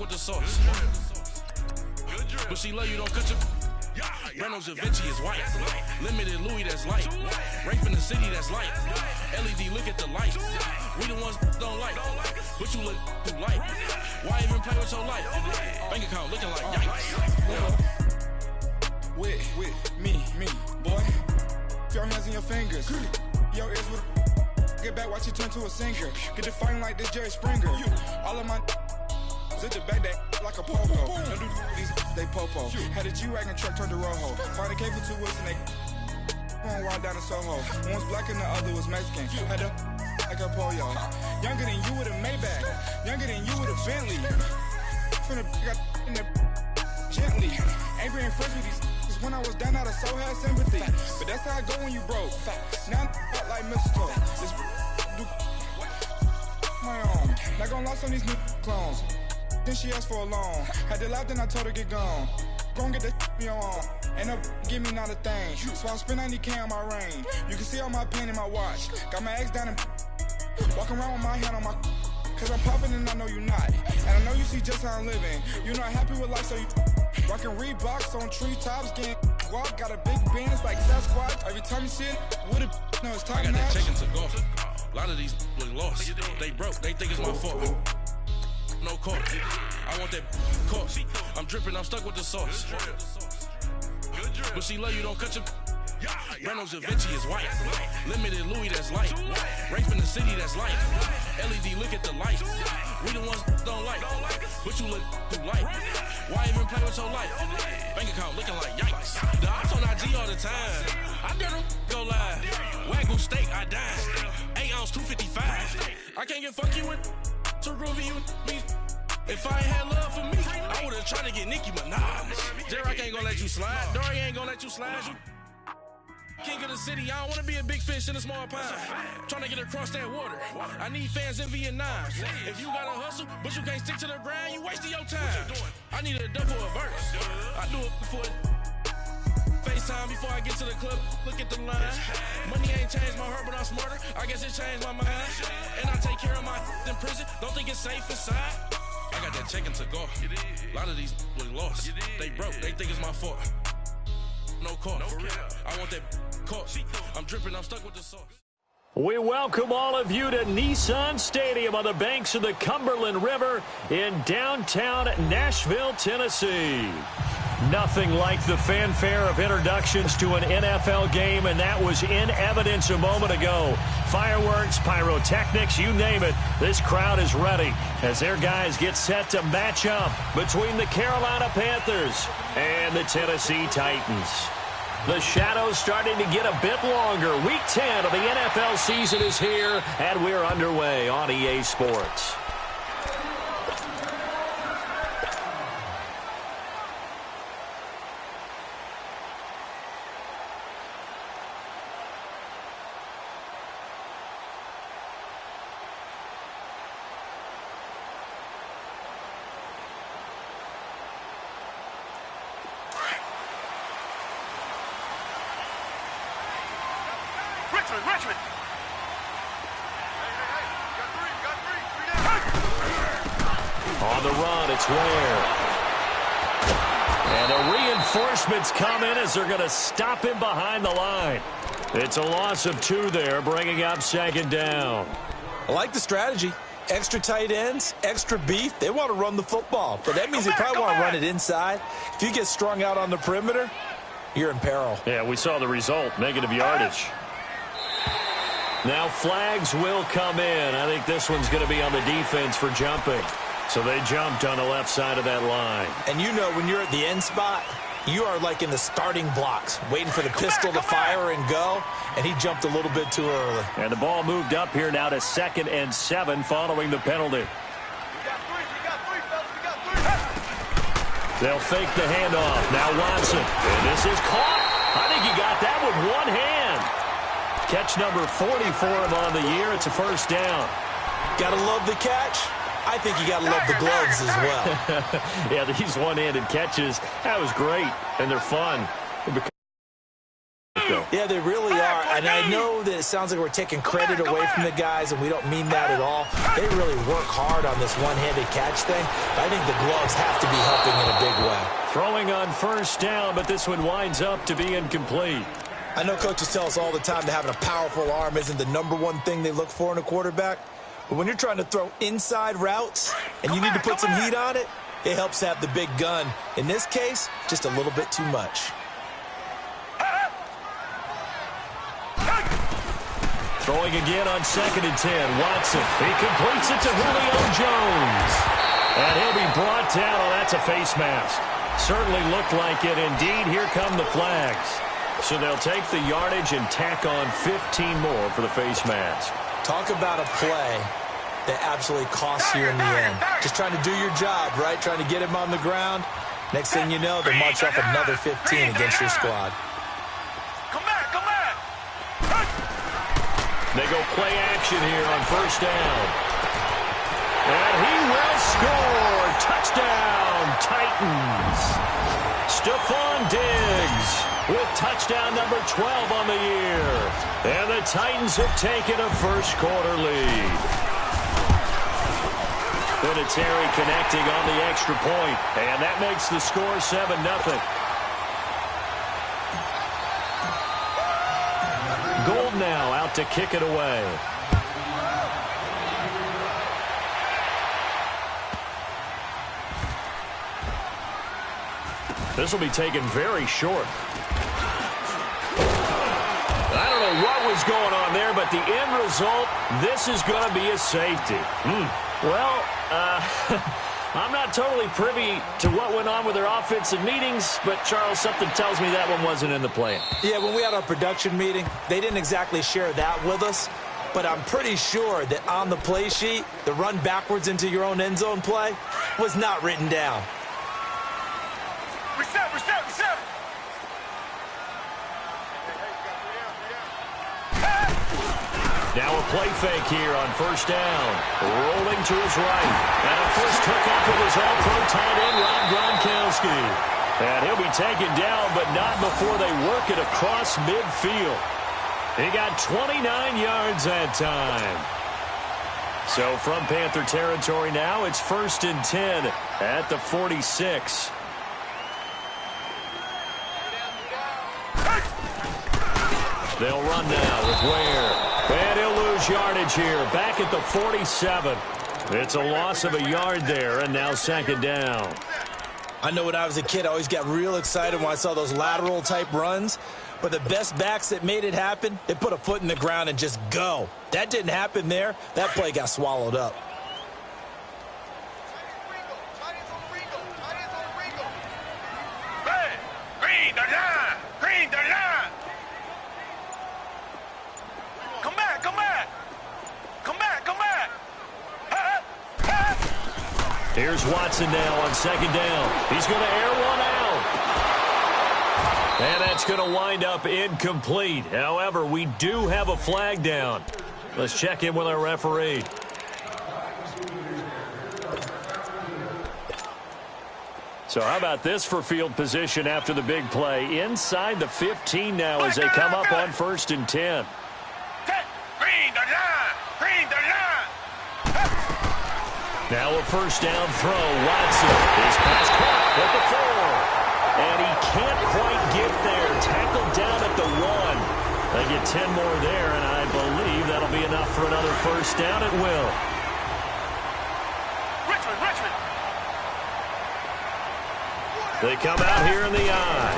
with the sauce. But she love you, don't cut your... Reynolds Da Vinci is white. Limited Louis, that's light. Rape in the city, that's light. LED, look at the light. We the ones don't like. But you look too light. Why even play with your life? Bank account looking like yikes. With me, boy. Your hands and your fingers. Your ears with... Get back, watch you turn to a singer. Get defined like this Jerry Springer. All of my... Sit the back that like a popo. Don't do these, they popo. Had a G-Wagon truck turned to Rojo. Find a cable 2 wheels and they going wild down in Soho. One was black and the other was Mexican. Had a like a pollo. Younger than you with a Maybach. Younger than you with a Bentley. From the got in the gently. Ain't being friends with these when I was down out of so had sympathy. But that's how I go when you broke. Now I'm like mistletoe. This do my own. Not gonna lost on these new clones. Then she asked for a loan. Had to laugh, then I told her get gone. Gon' get that me on. Ain't no give me not a thing. So I spend 90K on my range. You can see all my pain in my watch. Got my ex down and walking around with my hand on my. Cause I'm popping and I know you not. And I know you see just how I'm living. You're not happy with life, so you rockin' Reeboks on treetops, getting walk. Got a big Benz like Sasquatch. Every time you see it, with a no, it's time. I got that chicken to go. A lot of these look lost. They broke, they think it's my fault. No court. I want that court. I'm dripping, I'm stuck with the sauce. But she love you, don't cut your... Reynolds Da Vinci is white. Limited Louis, that's light. Rape in the city, that's light. LED, look at the light. We the ones don't like. But you look too light. Why even play with your life? Bank account looking like yikes. The ops on IG all the time. I dare them go live. Wagyu steak, I dine. 8 ounce, 255. I can't get fuck you with... To groovy you me. If I ain't had love for me, I would've tried to get Nicki Minaj. J-Rock ain't gonna let you slide. Dory ain't gonna let you slide. You king of the city, I don't wanna be a big fish in a small pond. Trying to get across that water. I need fans in Vietnam. If you gotta hustle, but you can't stick to the grind, you wasting your time. I need a double a verse. I do it before FaceTime before I get to the club, look at the line. Money ain't changed my heart, but I'm smarter. I guess it changed my mind. And I take care of my in prison. Don't think it's safe inside. I got that chicken to go. A lot of these look lost. They broke, they think it's my fault. No court. I want that court. I'm dripping, I'm stuck with the sauce. We welcome all of you to Nissan Stadium on the banks of the Cumberland River in downtown Nashville, Tennessee. Nothing like the fanfare of introductions to an NFL game, and that was in evidence a moment ago. Fireworks, pyrotechnics, you name it. This crowd is ready as their guys get set to match up between the Carolina Panthers and the Tennessee Titans. The shadows starting to get a bit longer. Week 10 of the NFL season is here, and we're underway on EA Sports. Richmond. On the run, it's Ware. And the reinforcements come in as they're going to stop him behind the line. It's a loss of 2 there, bringing up 2nd down. I like the strategy. Extra tight ends, extra beef. They want to run the football, but that means they probably want to run it inside. If you get strung out on the perimeter, you're in peril. Yeah, we saw the result, negative yardage. Now flags will come in. I think this one's going to be on the defense for jumping. So they jumped on the left side of that line. And you know when you're at the end spot, you are like in the starting blocks, waiting for the pistol to fire and go, and he jumped a little bit too early. And the ball moved up here now to 2nd and 7 following the penalty. They'll fake the handoff. Now Watson. And this is caught. I think he got that with one hand. Catch number 40 for him on the year. It's a 1st down. Gotta love the catch. I think you gotta love the gloves as well. Yeah, these one-handed catches, that was great, and they're fun. though. Yeah, they really are. And I know that it sounds like we're taking credit away from the guys, and we don't mean that at all. They really work hard on this one-handed catch thing. I think the gloves have to be helping in a big way. Throwing on first down, but this one winds up to be incomplete. I know coaches tell us all the time that having a powerful arm isn't the #1 thing they look for in a quarterback. But when you're trying to throw inside routes and you need to put some heat on it, it helps to have the big gun. In this case, just a little bit too much. Throwing again on 2nd and 10. Watson. He completes it to Julio Jones. And he'll be brought down. Oh, that's a face mask. Certainly looked like it. Indeed, here come the flags. So they'll take the yardage and tack on 15 more for the face mask. Talk about a play that absolutely costs you in the end. Just trying to do your job, right? Trying to get him on the ground. Next thing you know, they march off another 15 against your squad. Come back. They go play action here on first down. And he will score. Touchdown, Titans. Stephon Diggs with touchdown number 12 on the year. And the Titans have taken a first-quarter lead. Vinatieri connecting on the extra point, and that makes the score 7-0. Gold now out to kick it away. This will be taken very short. I don't know what was going on there, but the end result, this is going to be a safety. Well, I'm not totally privy to what went on with their offensive meetings, but, Charles, something tells me that one wasn't in the plan. Yeah, when we had our production meeting, they didn't exactly share that with us, but I'm pretty sure that on the play sheet, the run backwards into your own end zone play was not written down. Reset. Now a play fake here on first down. Rolling to his right. And a first hookup with his all-pro tight end, Rob Gronkowski. And he'll be taken down, but not before they work it across midfield. He got 29 yards that time. So from Panther territory now, it's 1st and 10 at the 46. They'll run now with Ware. And he'll lose yardage here, back at the 47. It's a loss of a yard there, and now 2nd down. I know when I was a kid, I always got real excited when I saw those lateral-type runs. But the best backs that made it happen, they put a foot in the ground and just go. That didn't happen there. That play got swallowed up. Green the line. Come back. Here's Watson now on 2nd down. He's going to air one out. And that's going to wind up incomplete. However, we do have a flag down. Let's check in with our referee. So how about this for field position after the big play? Inside the 15 now as they come up on 1st and 10. Green the line. Now a first down throw. Watson is pass caught at the 4. And he can't quite get there. Tackled down at the 1. They get 10 more there, and I believe that'll be enough for another first down. It will. Richmond. They come out here in the eye.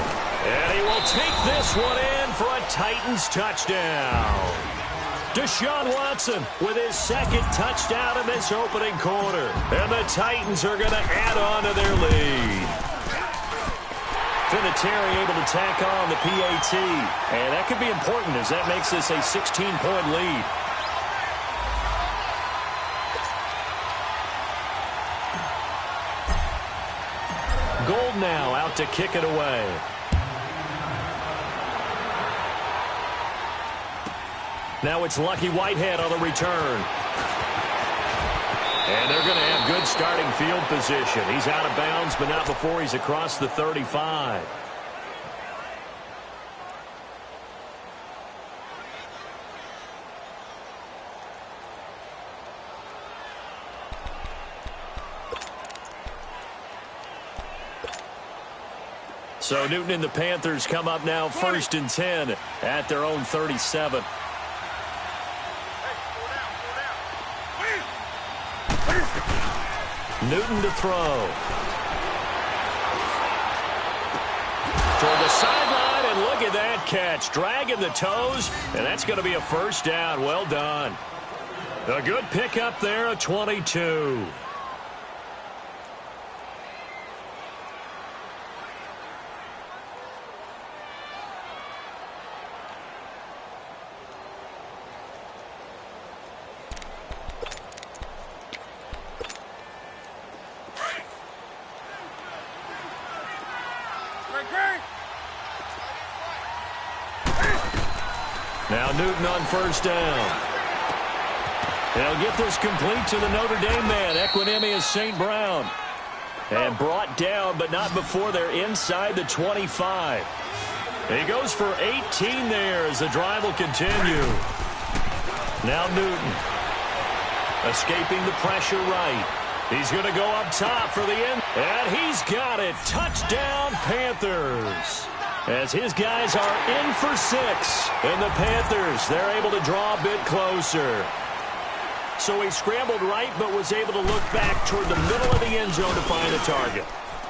And he will take this one in for a Titans touchdown. Deshaun Watson with his 2nd touchdown in this opening quarter. And the Titans are going to add on to their lead. Vinatieri able to tack on the PAT. And that could be important as that makes this a 16-point lead. Gold now out to kick it away. Now it's Lucky Whitehead on the return. And they're going to have good starting field position. He's out of bounds, but not before he's across the 35. So Newton and the Panthers come up now 1st and 10 at their own 37. Newton to throw. Toward the sideline, and look at that catch. Dragging the toes, and that's going to be a first down. Well done. A good pickup there, a 22. Now Newton on first down. They'll get this complete to the Notre Dame man, Equanimeous St. Brown. And brought down, but not before they're inside the 25. He goes for 18 there as the drive will continue. Now Newton. Escaping the pressure right. He's going to go up top for the end. And he's got it. Touchdown, Panthers. As his guys are in for 6. And the Panthers, they're able to draw a bit closer. So he scrambled right, but was able to look back toward the middle of the end zone to find a target.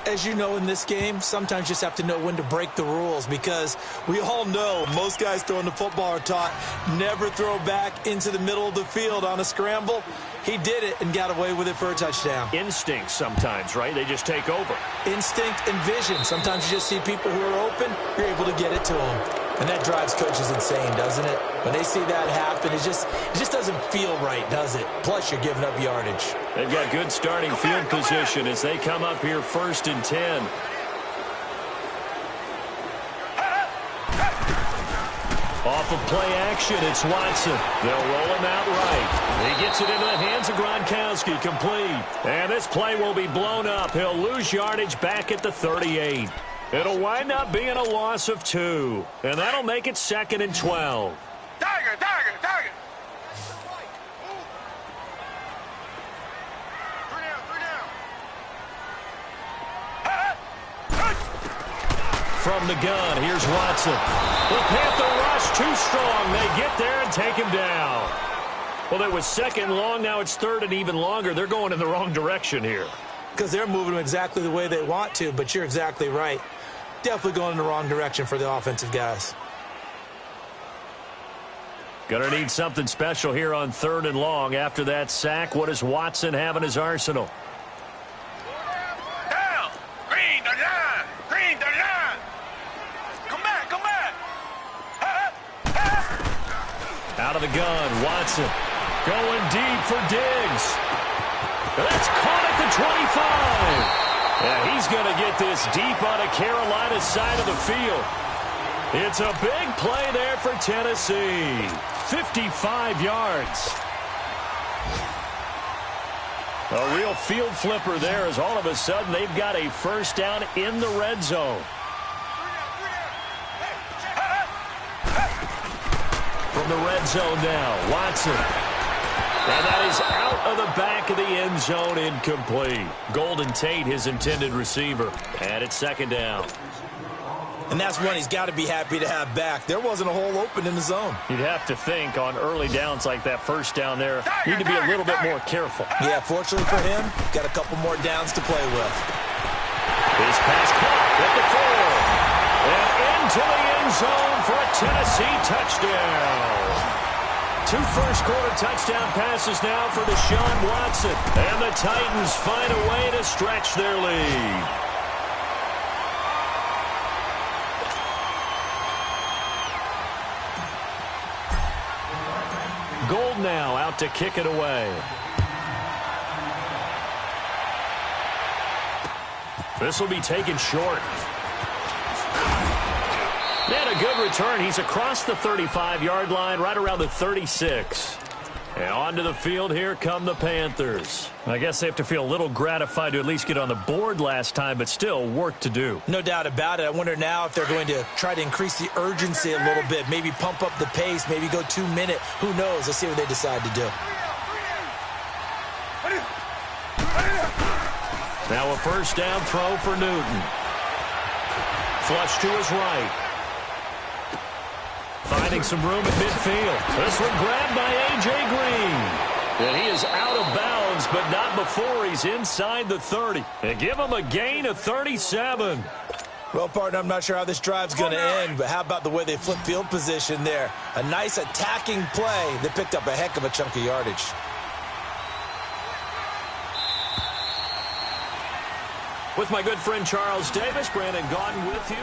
As you know, in this game, sometimes you just have to know when to break the rules, because we all know most guys throwing the football are taught never throw back into the middle of the field on a scramble. He did it and got away with it for a touchdown. Instinct sometimes, right? They just take over. Instinct and vision. Sometimes you just see people who are open, you're able to get it to them. And that drives coaches insane, doesn't it? When they see that happen, it just doesn't feel right, does it? Plus, you're giving up yardage. They've got good starting field position as they come up here 1st and 10. Off of play action, it's Watson. They'll roll him out right. He gets it into the hands of Gronkowski, complete. And this play will be blown up. He'll lose yardage back at the 38. It'll wind up being a loss of 2. And that'll make it 2nd and 12. Tiger! From the gun, here's Watson. The Panther rush too strong. They get there and take him down. Well, it was 2nd long. Now it's 3rd and even longer. They're going in the wrong direction here. Because they're moving them exactly the way they want to, but you're exactly right. Definitely going in the wrong direction for the offensive guys. Gonna need something special here on 3rd and long. After that sack, what does Watson have in his arsenal? Down! Green the line! Green the line! Come back! Out of the gun, Watson going deep for Diggs. That's caught at the 25. Yeah, he's going to get this deep on a Carolina side of the field. It's a big play there for Tennessee. 55 yards. A real field flipper there, as all of a sudden they've got a first down in the red zone. From the red zone now, Watson. And that is out of the back of the end zone, incomplete. Golden Tate, his intended receiver. And it's 2nd down. And that's one he's got to be happy to have back. There wasn't a hole open in the zone. You'd have to think on early downs like that, first down there, need to be a little bit more careful. Yeah, fortunately for him, got a couple more downs to play with. His pass caught at the 4. And into the end zone for a Tennessee touchdown. 2 first-quarter touchdown passes now for Deshaun Watson. And the Titans find a way to stretch their lead. Gold now out to kick it away. This will be taken short. And a good return. He's across the 35-yard line, right around the 36. And onto the field, here come the Panthers. I guess they have to feel a little gratified to at least get on the board last time, but still work to do. No doubt about it. I wonder now if they're going to try to increase the urgency a little bit, maybe pump up the pace, maybe go 2-minute. Who knows? Let's see what they decide to do. Now a first down throw for Newton. Flush to his right. Finding some room at midfield. This one grabbed by A.J. Green. And he is out of bounds, but not before he's inside the 30. And give him a gain of 37. Well, partner, I'm not sure how this drive's going to end, but how about the way they flip field position there? A nice attacking play that picked up a heck of a chunk of yardage. With my good friend Charles Davis, Brandon Gaudin with you.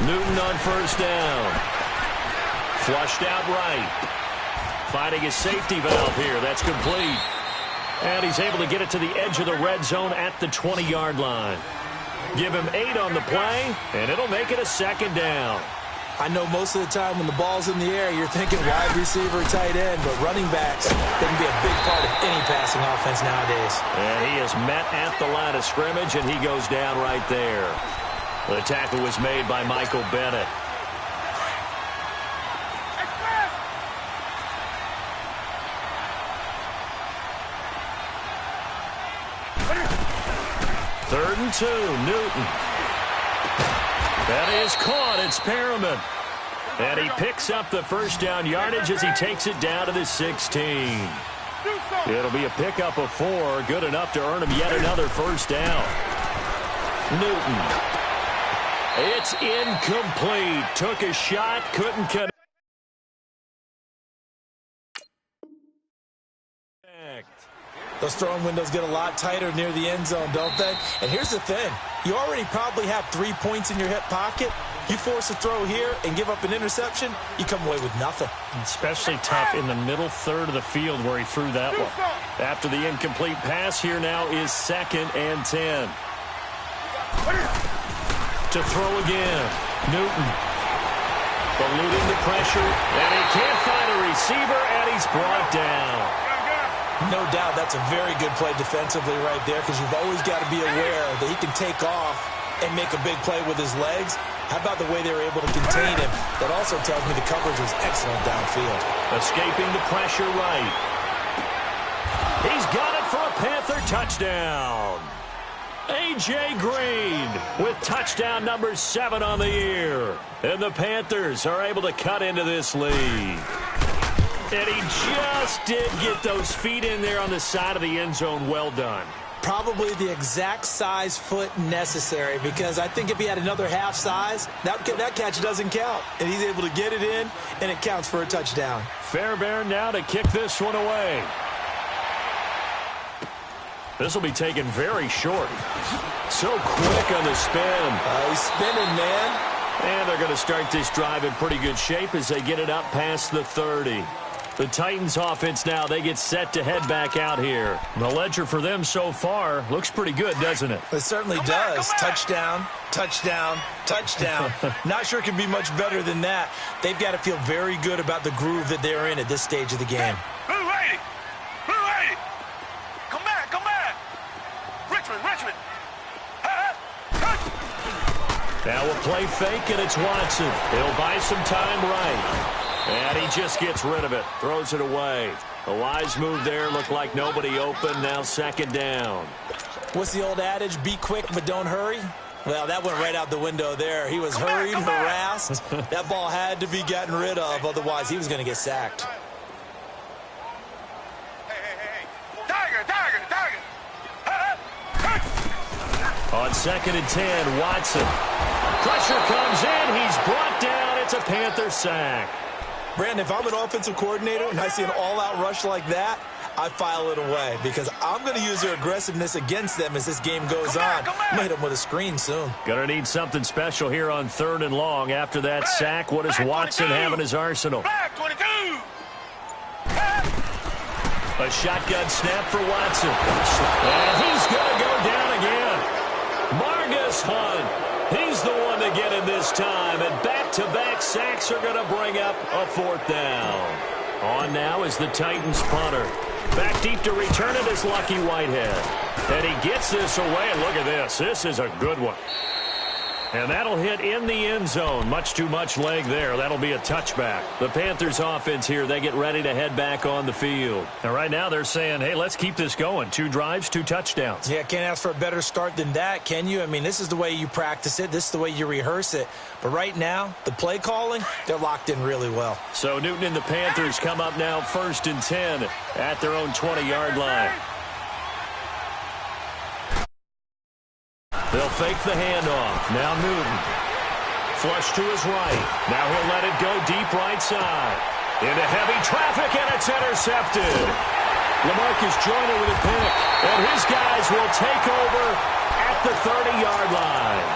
Newton on first down. Flushed out right. Finding his safety valve here. That's complete. And he's able to get it to the edge of the red zone at the 20-yard line. Give him 8 on the play, and it'll make it a second down. I know most of the time when the ball's in the air, you're thinking wide receiver, tight end, but running backs, they can be a big part of any passing offense nowadays. And he is met at the line of scrimmage, and he goes down right there. The tackle was made by Michael Bennett. Third and 2, Newton. That is caught. It's Perriman. And he picks up the first down yardage as he takes it down to the 16. It'll be a pickup of 4. Good enough to earn him yet another first down. Newton. It's incomplete. Took a shot, couldn't connect. Those throwing windows get a lot tighter near the end zone, don't they? And here's the thing. You already probably have 3 points in your hip pocket. You force a throw here and give up an interception, you come away with nothing. Especially tough in the middle third of the field where he threw that one. After the incomplete pass, here now is 2nd and 10. To throw again. Newton. Eluding the pressure. And he can't find a receiver, and he's brought down. No doubt that's a very good play defensively right there, because you've always got to be aware that he can take off and make a big play with his legs. How about the way they were able to contain him? That also tells me the coverage was excellent downfield. Escaping the pressure right. He's got it for a Panther touchdown. A.J. Green with touchdown number 7 on the year. And the Panthers are able to cut into this lead. And he just did get those feet in there on the side of the end zone. Well done. Probably the exact size foot necessary, because I think if he had another half size, that catch doesn't count. And he's able to get it in, and it counts for a touchdown. Fairbairn now to kick this one away. This will be taken very short. So quick on the spin. He's spinning, man. And they're going to start this drive in pretty good shape as they get it up past the 30. The Titans offense now, they get set to head back out here. The ledger for them so far looks pretty good, doesn't it? It certainly does. Touchdown, touchdown, touchdown. Not sure it can be much better than that. They've got to feel very good about the groove that they're in at this stage of the game. Blue lady! Blue lady! Come back, come back! Richmond, Richmond! Now we'll play fake, and it's Watson. He'll buy some time right. And he just gets rid of it. Throws it away. A wise move there. Looked like nobody open. Now 2nd down. What's the old adage? Be quick, but don't hurry. Well, that went right out the window there. He was hurried, harassed. That ball had to be gotten rid of. Otherwise, he was going to get sacked. Hey. Tiger, Tiger, Tiger! On 2nd and 10, Watson. Pressure comes in. He's brought down. It's a Panther sack. Brandon, if I'm an offensive coordinator and I see an all-out rush like that, I file it away, because I'm going to use their aggressiveness against them as this game goes on. I'm going to hit them with a screen soon. Going to need something special here on 3rd and long. After that sack, what does Watson have in his arsenal? Black 22! A shotgun snap for Watson. And he's going to go down again. Margus Hunt. He's the one to get in this time, and back-to-back sacks are going to bring up a 4th down. On now is the Titans punter. Back deep to return it is Lucky Whitehead. And he gets this away, and look at this. This is a good one. And that'll hit in the end zone. Much too much leg there. That'll be a touchback. The Panthers offense here, they get ready to head back on the field. And right now they're saying, hey, let's keep this going. 2 drives, 2 touchdowns. Yeah, can't ask for a better start than that, can you? I mean, this is the way you practice it. This is the way you rehearse it. But right now, the play calling, they're locked in really well. So Newton and the Panthers come up now 1st and 10 at their own 20-yard line. They'll fake the handoff. Now Newton. Flush to his right. Now he'll let it go deep right side. Into heavy traffic, and it's intercepted. LaMarcus Joyner with a pick. And his guys will take over at the 30-yard line.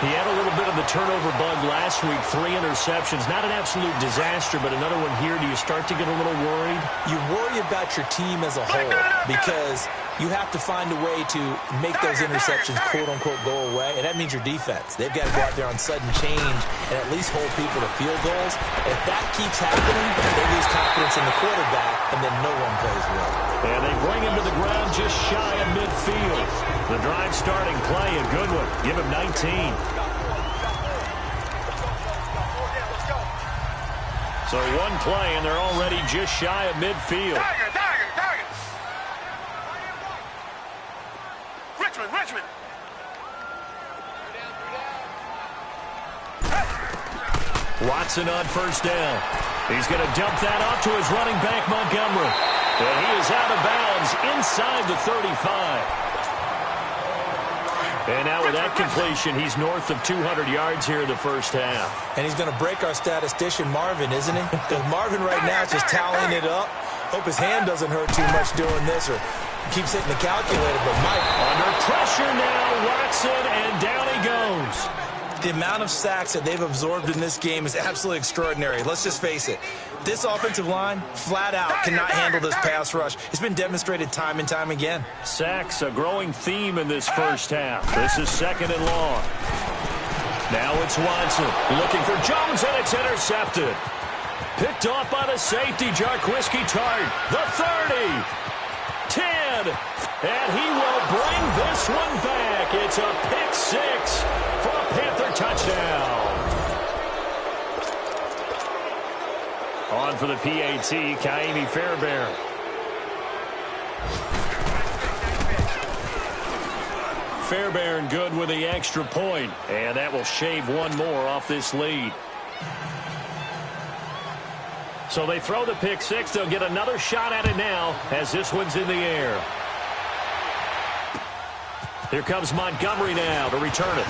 He had a little bit of the turnover bug last week. 3 interceptions. Not an absolute disaster, but another one here. Do you start to get a little worried? You worry about your team as a whole because you have to find a way to make those interceptions, quote-unquote, go away, and that means your defense. They've got to go out there on sudden change and at least hold people to field goals. If that keeps happening, they lose confidence in the quarterback, and then no one plays well. And they bring him to the ground just shy of midfield. The drive starting play, a good one. Give him 19. So 1 play, and they're already just shy of midfield. Tiger. Richmond. Watson on 1st down. He's going to dump that off to his running back, Montgomery. And he is out of bounds inside the 35. And now with that completion, he's north of 200 yards here in the first half. And he's going to break our statistician, Marvin, isn't he? Because Marvin right now is just tallying it up. Hope his hand doesn't hurt too much doing this or keeps hitting the calculator. But Mike, under pressure now, Watson, and down he goes. The amount of sacks that they've absorbed in this game is absolutely extraordinary. Let's just face it. This offensive line, flat out, cannot handle this pass rush. It's been demonstrated time and time again. Sacks, a growing theme in this first half. This is 2nd and long. Now it's Watson looking for Jones, and it's intercepted. Picked off by the safety, Jarquiski Tart. The 30. 10. And he will bring this one back. It's a pick 6 for a Panther touchdown. On for the PAT, Ka'imi Fairbairn. Fairbairn good with the extra point, and that will shave 1 more off this lead. So they throw the pick 6. They'll get another shot at it now as this one's in the air. Here comes Montgomery now to return it.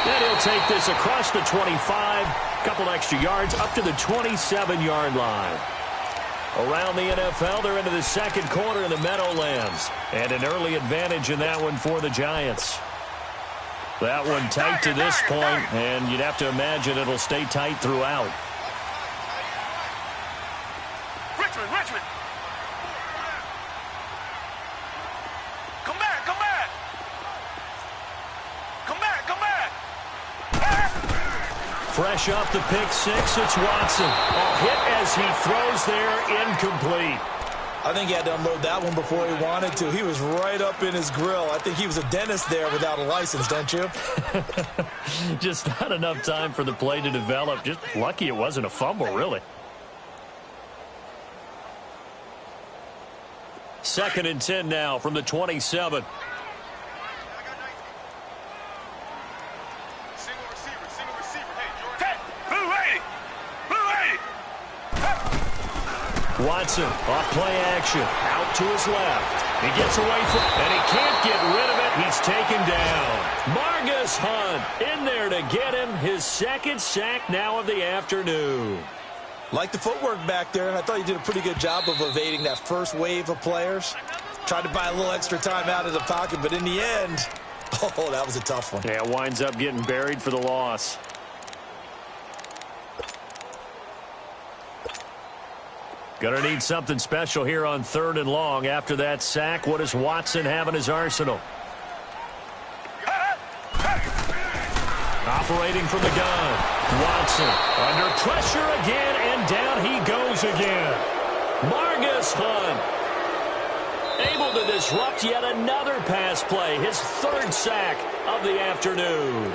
And he'll take this across the 25. Couple extra yards up to the 27-yard line. Around the NFL, they're into the 2nd quarter in the Meadowlands. And an early advantage in that one for the Giants. That one tight to this point, and you'd have to imagine it'll stay tight throughout. Richmond. Come back. Fresh off the pick 6, it's Watson. A hit as he throws there, incomplete. I think he had to unload that one before he wanted to. He was right up in his grill. I think he was a dentist there without a license, don't you? Just not enough time for the play to develop. Just lucky it wasn't a fumble, really. 2nd and 10 now from the 27. Watson off play action. Out to his left. He gets away from it, and he can't get rid of it. He's taken down. Margus Hunt in there to get him. His 2nd sack now of the afternoon. Like the footwork back there, and I thought he did a pretty good job of evading that first wave of players. Tried to buy a little extra time out of the pocket, but in the end, oh, that was a tough one. Yeah, winds up getting buried for the loss. Gonna need something special here on 3rd and long. After that sack, what does Watson have in his arsenal? Operating from the gun. Watson under pressure again, and down he goes again. Margus Hunt. Able to disrupt yet another pass play, his third sack of the afternoon.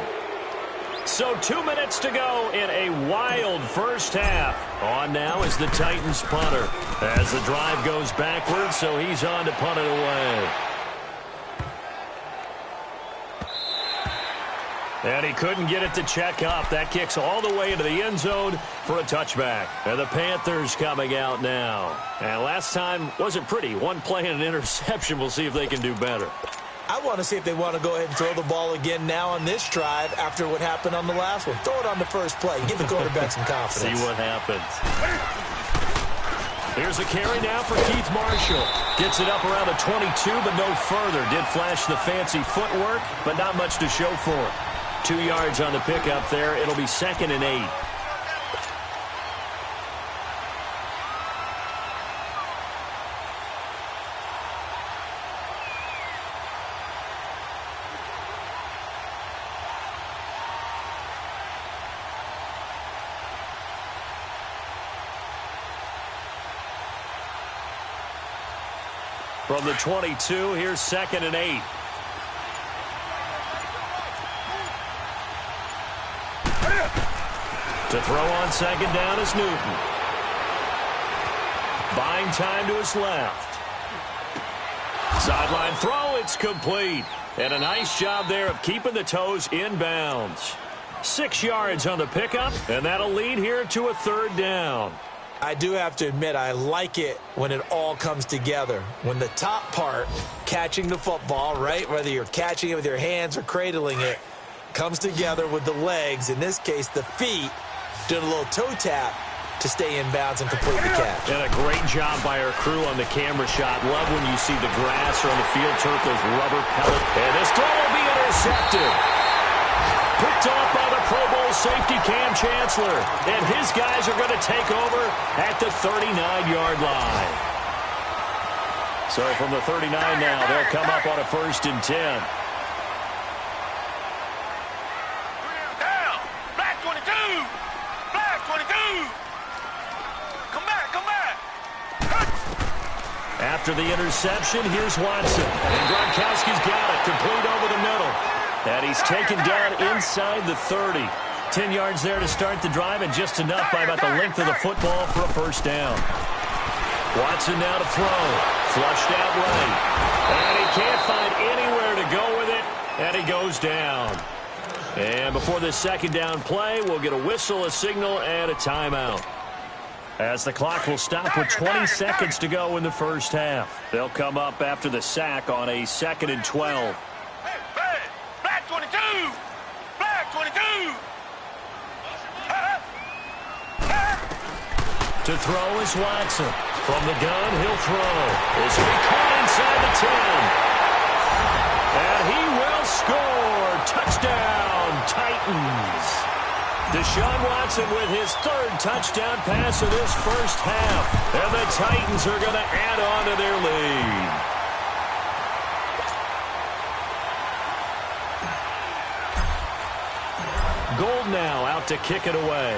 So 2 minutes to go in a wild first half. On now is the Titans punter as the drive goes backwards, so he's on to punt it away. And he couldn't get it to check up. That kicks all the way into the end zone for a touchback. And the Panthers coming out now. And last time wasn't pretty. One play and an interception. We'll see if they can do better. I want to see if they want to go ahead and throw the ball again now on this drive after what happened on the last one. Throw it on the first play. Give the quarterback some confidence. See what happens. Here's a carry now for Keith Marshall. Gets it up around the 22, but no further. Did flash the fancy footwork, but not much to show for it. 2 yards on the pickup there. It'll be 2nd and 8. From the 22, here's 2nd and 8. To throw on second down is Newton. Buying time to his left. Sideline throw, it's complete. And a nice job there of keeping the toes in bounds. 6 yards on the pickup, and that'll lead here to a 3rd down. I do have to admit, I like it when it all comes together. When the top part, catching the football, right, whether you're catching it with your hands or cradling it, comes together with the legs, in this case the feet, doing a little toe tap to stay in bounds and complete the catch. And a great job by our crew on the camera shot. Love when you see the grass or on the field turf, those rubber pellets. And this throw will be intercepted. Picked off by the Pro Bowl safety Cam Chancellor. And his guys are going to take over at the 39-yard line. So from the 39 now, they'll come up on a 1st and 10. Down. Black 22. Black 22. Come back, come back. After the interception, here's Watson. And Gronkowski's got it, complete over the middle. And he's taken down inside the 30. 10 yards there to start the drive, and just enough by about the length of the football for a 1st down. Watson now to throw. Flushed out right. And he can't find anywhere to go with it, and he goes down. And before this 2nd down play, we'll get a whistle, a signal, and a timeout. As the clock will stop with 20 seconds to go in the first half. They'll come up after the sack on a 2nd and 12. Hey, Black 22. Black 22. To throw is Watson. From the gun, he'll throw. This will be caught inside the 10. And he will score. Touchdown, Titans. Deshaun Watson with his 3rd touchdown pass of this first half. And the Titans are going to add on to their lead. Gold now out to kick it away.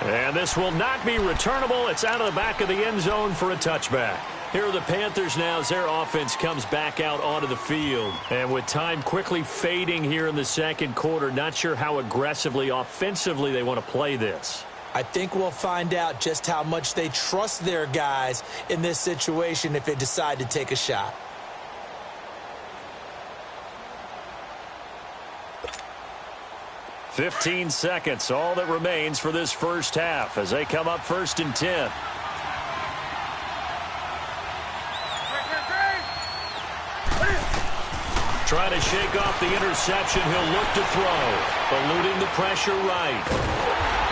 And this will not be returnable. It's out of the back of the end zone for a touchback. Here are the Panthers now as their offense comes back out onto the field. And with time quickly fading here in the 2nd quarter, not sure how aggressively, offensively they want to play this. I think we'll find out just how much they trust their guys in this situation if they decide to take a shot. "15 seconds, all that remains for this first half as they come up 1st and 10. Trying to shake off the interception, he'll look to throw. Eluding the pressure right.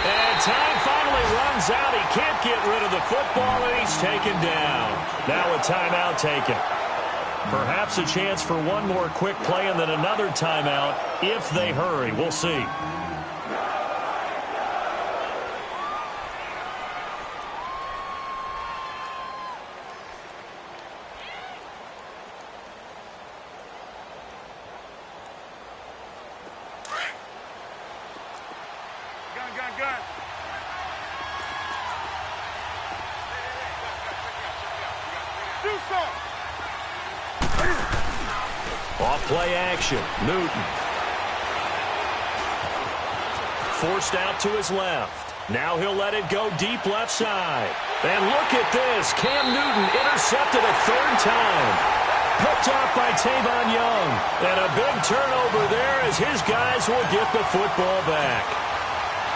And time finally runs out. He can't get rid of the football, and he's taken down. Now a timeout taken. Perhaps a chance for one more quick play and then another timeout if they hurry. We'll see. play action. Newton. Forced out to his left. Now he'll let it go deep left side. And look at this. Cam Newton intercepted a third time. Picked off by Tavon Young. And a big turnover there as his guys will get the football back.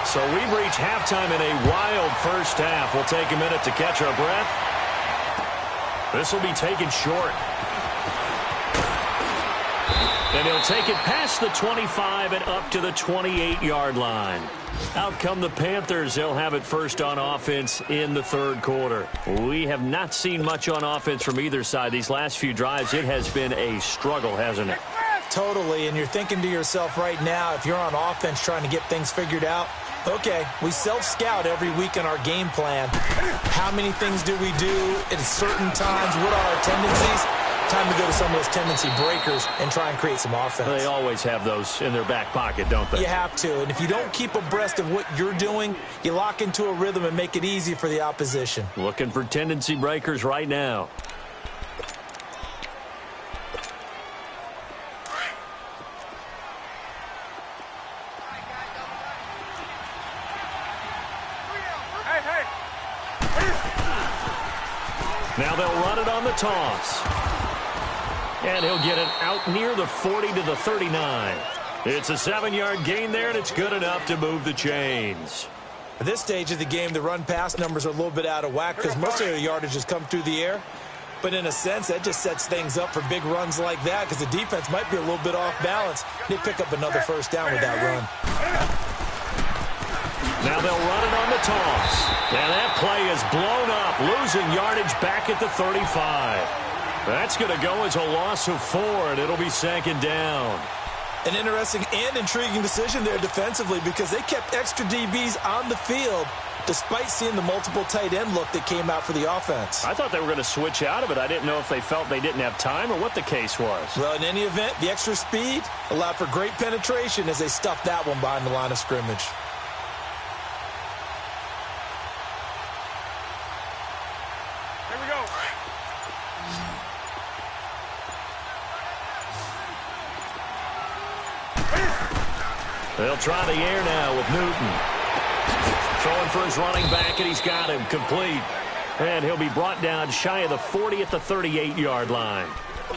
So we've reached halftime in a wild first half. We'll take a minute to catch our breath. This will be taken short. And he'll take it past the 25 and up to the 28-yard line. Out come the Panthers. They'll have it first on offense in the third quarter. We have not seen much on offense from either side. These last few drives, it has been a struggle, hasn't it? Totally, and you're thinking to yourself right now, if you're on offense trying to get things figured out, okay, we self-scout every week in our game plan. How many things do we do at certain times? What are our tendencies? Time to go to some of those tendency breakers and try and create some offense. They always have those in their back pocket, don't they? You have to, and if you don't keep abreast of what you're doing, you lock into a rhythm and make it easy for the opposition. Looking for tendency breakers right now. Now they'll run it on the toss. And he'll get it out near the 40 to the 39. It's a 7-yard gain there, and it's good enough to move the chains. At this stage of the game, the run-pass numbers are a little bit out of whack because most of their yardage has come through the air. But in a sense, that just sets things up for big runs like that because the defense might be a little bit off balance. They pick up another first down with that run. Now they'll run it on the toss. And that play is blown up, losing yardage back at the 35. That's going to go as a loss of 4, and it'll be second down. An interesting and intriguing decision there defensively because they kept extra DBs on the field despite seeing the multiple tight end look that came out for the offense. I thought they were going to switch out of it. I didn't know if they felt they didn't have time or what the case was. Well, in any event, the extra speed allowed for great penetration as they stuffed that one behind the line of scrimmage. They'll try the air now with Newton. Throwing for his running back, and he's got him complete. And he'll be brought down shy of the 40 at the 38-yard line.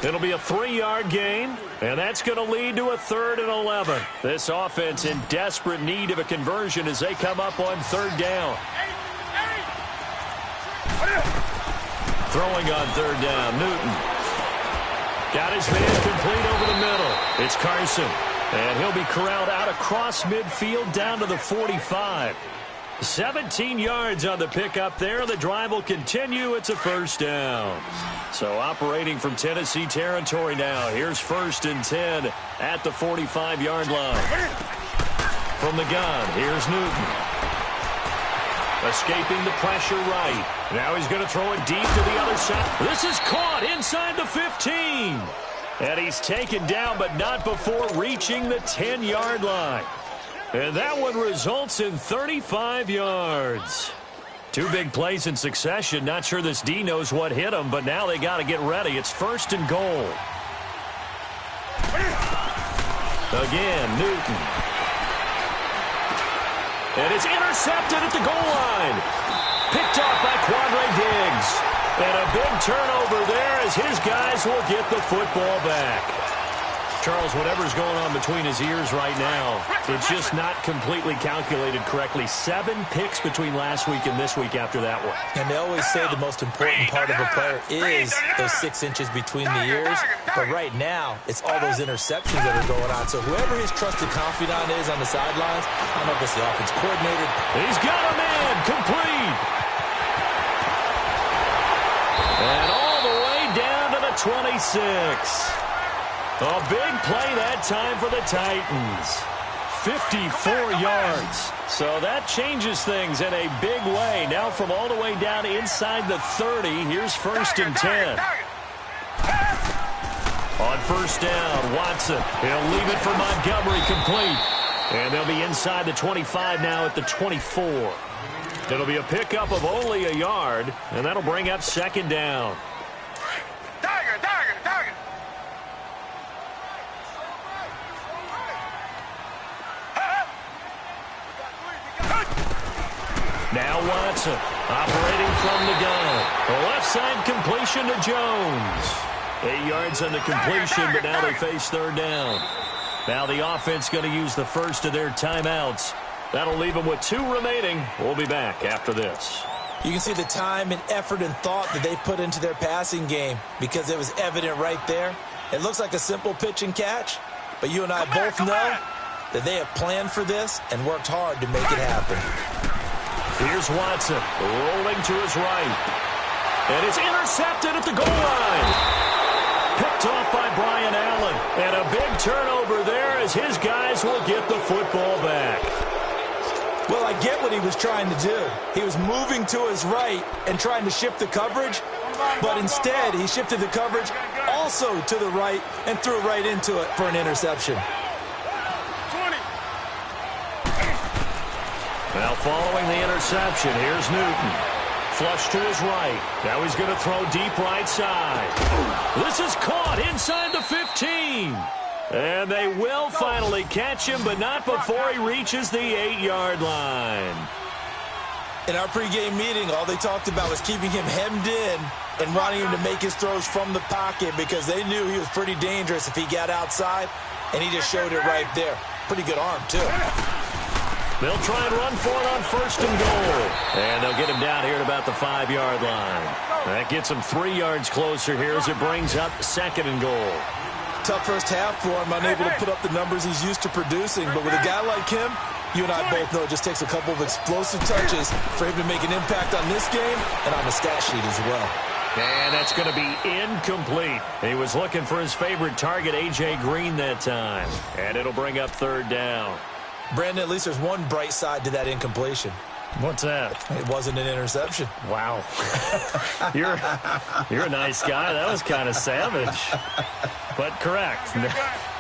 It'll be a 3-yard gain, and that's going to lead to a 3rd and 11. This offense in desperate need of a conversion as they come up on 3rd down. Throwing on 3rd down, Newton. Got his man complete over the middle. It's Carson. And he'll be corralled out across midfield down to the 45. 17 yards on the pickup there. The drive will continue. It's a first down. So operating from Tennessee territory now. Here's 1st and 10 at the 45-yard line. From the gun, here's Newton. Escaping the pressure right. Now he's going to throw it deep to the other side. This is caught inside the 15. And he's taken down, but not before reaching the 10-yard line. And that one results in 35 yards. 2 big plays in succession. Not sure this D knows what hit him, but now they got to get ready. It's 1st and goal. Again, Newton. And it's intercepted at the goal line. Picked off by Quandre Diggs. And a big turnover there as his guys will get the football back. Charles, whatever's going on between his ears right now, it's just not completely calculated correctly. 7 picks between last week and this week after that one. And they always say the most important part of a player is those 6 inches between the ears. But right now, it's all those interceptions that are going on. So whoever his trusted confidant is on the sidelines, I don't know if it's the offense coordinator. He's got a man complete. And all the way down to the 26. A big play that time for the Titans. 54 yards. So that changes things in a big way. Now from all the way down inside the 30, here's 1st and 10. On 1st down, Watson. He'll leave it for Montgomery complete. And they'll be inside the 25 now at the 24. It'll be a pickup of only a yard, and that'll bring up 2nd down. Now Watson operating from the gun. The left side completion to Jones. 8 yards on the completion, but now they face third down. Now the offense going to use the first of their timeouts. That'll leave them with 2 remaining. We'll be back after this. You can see the time and effort and thought that they put into their passing game because it was evident right there. It looks like a simple pitch and catch, but you and I both know that they have planned for this and worked hard to make it happen. Here's Watson rolling to his right. And it's intercepted at the goal line. Picked off by Brian Allen. And a big turnover there as his guys will get the football back. Well, I get what he was trying to do. He was moving to his right and trying to shift the coverage, but instead he shifted the coverage also to the right and threw right into it for an interception. Now following the interception, here's Newton. Flush to his right. Now he's going to throw deep right side. This is caught inside the 15. And they will finally catch him, but not before he reaches the 8-yard line. In our pregame meeting, all they talked about was keeping him hemmed in and wanting him to make his throws from the pocket because they knew he was pretty dangerous if he got outside, and he just showed it right there. Pretty good arm, too. They'll try and run for it on first and goal. And they'll get him down here at about the 5-yard line. That gets him 3 yards closer here as it brings up second and goal. Tough first half for him, unable to put up the numbers he's used to producing. But with a guy like him, you and I both know it just takes a couple of explosive touches for him to make an impact on this game and on the stat sheet as well. And that's going to be incomplete. He was looking for his favorite target, A.J. Green, that time. And it'll bring up third down. Brandon, at least there's one bright side to that incompletion. What's that? It wasn't an interception. Wow. You're a nice guy. That was kind of savage. But correct.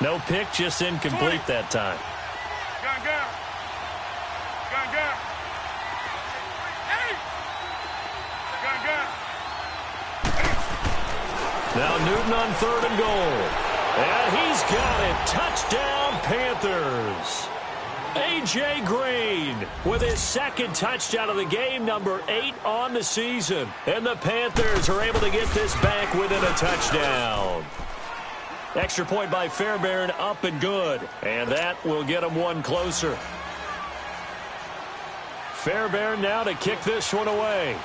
No pick, just incomplete that time. Now Newton on third and goal. And he's got it. Touchdown, Panthers. A.J. Green with his second touchdown of the game, number 8 on the season. And the Panthers are able to get this back within a touchdown. Extra point by Fairbairn, up and good. And that will get them one closer. Fairbairn now to kick this one away.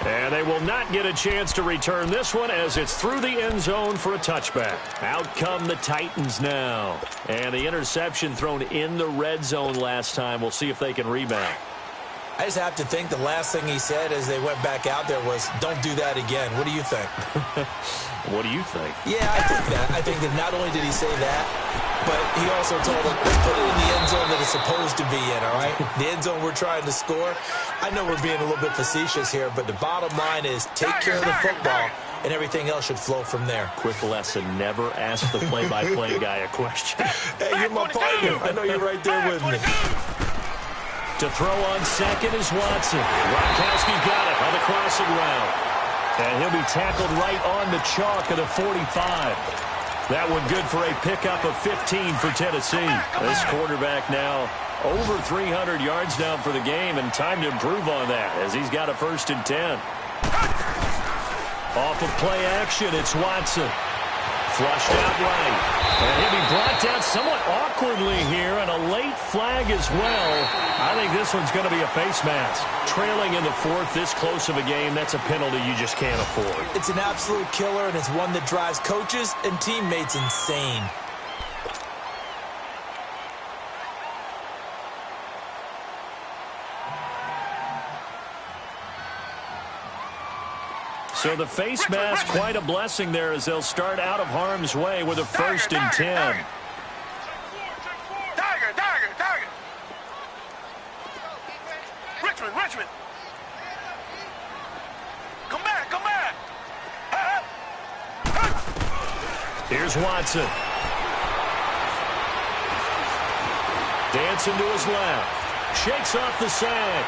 And they will not get a chance to return this one as it's through the end zone for a touchback. Out come the Titans now. And the interception thrown in the red zone last time. We'll see if they can rebound. I just have to think the last thing he said as they went back out there was, don't do that again. What do you think? What do you think? Yeah, I think that. I think that not only did he say that, but he also told them, let's put it in the end zone that it's supposed to be in, all right? The end zone we're trying to score. I know we're being a little bit facetious here, but the bottom line is take care of the football, and everything else should flow from there. Quick lesson, never ask the play-by-play guy a question. Hey, you're my partner. I know you're right there with me. To throw on second is Watson. Gronkowski got it on the crossing route. And he'll be tackled right on the chalk of the 45. That one good for a pickup of 15 for Tennessee. This quarterback now over 300 yards down for the game, and time to improve on that as he's got a 1st and 10. Off of play action, it's Watson. Flushed out right. And he'll be brought down somewhat awkwardly here, and a late flag as well. I think this one's going to be a face mask. Trailing in the 4th, this close of a game, that's a penalty you just can't afford. It's an absolute killer, and it's one that drives coaches and teammates insane. So the face mask, quite a blessing there as they'll start out of harm's way with a 1st and 10. Tiger. Richmond. Come back. Here's Watson. Dancing to his left. Shakes off the sack.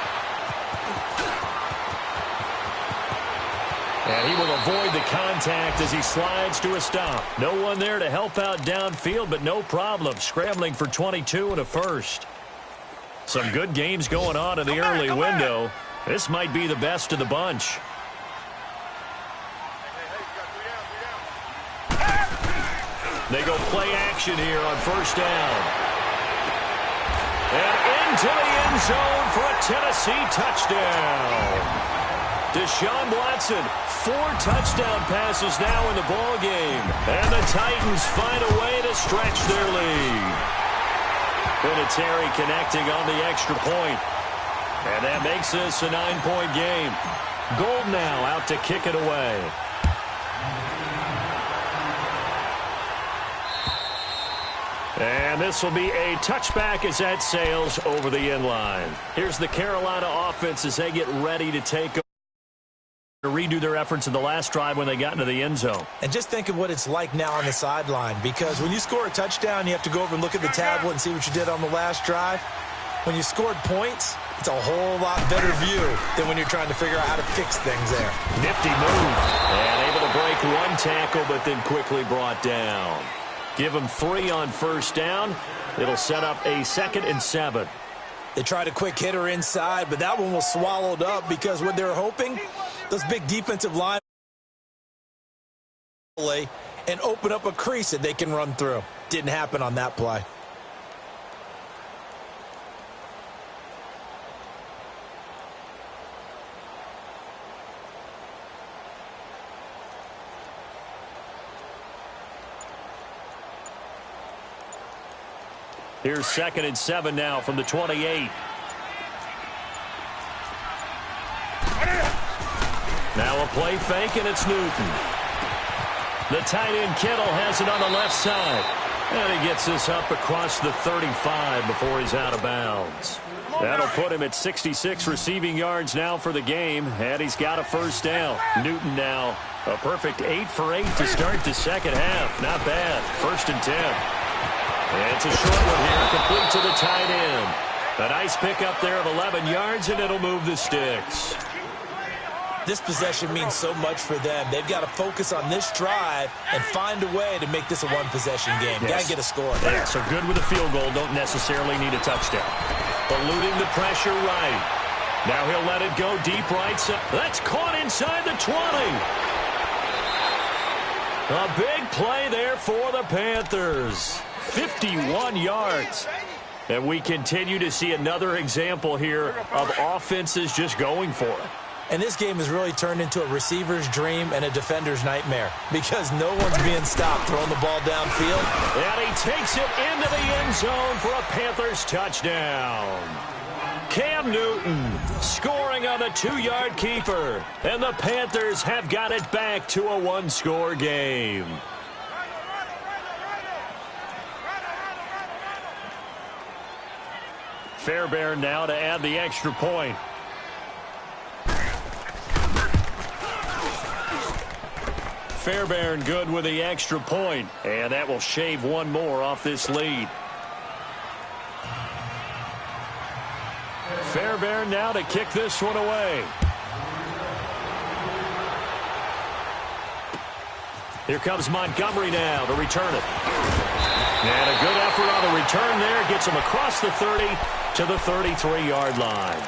And he will avoid the contact as he slides to a stop. No one there to help out downfield, but no problem. Scrambling for 22 and a first. Some good games going on in the early window. This might be the best of the bunch. They go play action here on first down. And into the end zone for a Tennessee touchdown. Deshaun Watson, 4 touchdown passes now in the ball game. And the Titans find a way to stretch their lead. Vinatieri connecting on the extra point. And that makes this a 9-point game. Gold now out to kick it away. And this will be a touchback as that sails over the end line. Here's the Carolina offense as they get ready to take over. To redo their efforts in the last drive when they got into the end zone. And just think of what it's like now on the sideline, because when you score a touchdown, you have to go over and look at the tablet and see what you did on the last drive. When you scored points, it's a whole lot better view than when you're trying to figure out how to fix things there. Nifty move. And able to break one tackle, but then quickly brought down. Give them 3 on first down. It'll set up a 2nd and 7. They tried a quick hitter inside, but that one was swallowed up because what they're hoping, those big defensive line and open up a crease that they can run through. Didn't happen on that play. Here's 2nd and 7 now from the 28. Now a play fake, and it's Newton. The tight end Kittle has it on the left side. And he gets this up across the 35 before he's out of bounds. That'll put him at 66 receiving yards now for the game, and he's got a first down. Newton now a perfect 8 for 8 to start the second half. Not bad. 1st and 10. And it's a short one here, complete to the tight end. A nice pickup there of 11 yards, and it'll move the sticks. This possession means so much for them. They've got to focus on this drive and find a way to make this a one-possession game. Yes. Got to get a score. Yeah, so good with a field goal. Don't necessarily need a touchdown. Eluding the pressure right. Now he'll let it go deep right. That's caught inside the 20. A big play there for the Panthers. 51 yards. And we continue to see another example here of offenses just going for it. And this game has really turned into a receiver's dream and a defender's nightmare because no one's being stopped throwing the ball downfield. And he takes it into the end zone for a Panthers touchdown. Cam Newton scoring on the 2-yard keeper. And the Panthers have got it back to a 1-score game. Fairbairn now to add the extra point. Fairbairn good with the extra point, and that will shave one more off this lead. Fairbairn now to kick this one away. Here comes Montgomery now to return it. And a good effort on the return there. Gets him across the 30 to the 33-yard line.